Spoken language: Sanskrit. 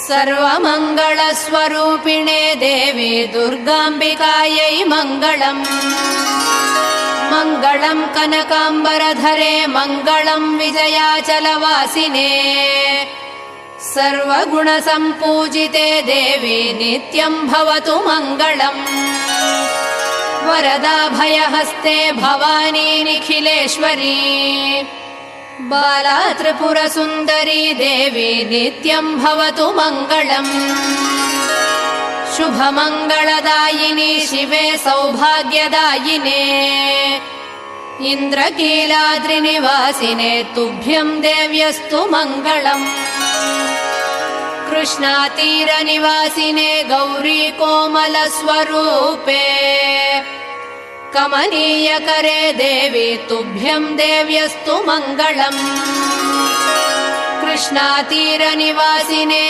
सर्वमङ्गलस्वरूपिणे देवी दुर्गाम्बिकायै मङ्गलम्। मङ्गलम् कनकाम्बरधरे मङ्गलम् विजयाचलवासिने सर्वगुणसम्पूजिते देवी नित्यम् भवतु मङ्गलम्। वरदाभयहस्ते भवानी निखिलेश्वरी बाला त्रिपुरसुन्दरी देवी नित्यम् भवतु मङ्गलम्। शुभमङ्गलदायिनी शिवे सौभाग्यदायिने इन्द्रकीलाद्रिनिवासिने तुभ्यम् देव्यस्तु मङ्गलम्। कृष्णातीरनिवासिने गौरी कोमलस्वरूपे कमनीयकरे देवी तुभ्यम् देव्यस्तु मङ्गलम्। कृष्णातीरनिवासिने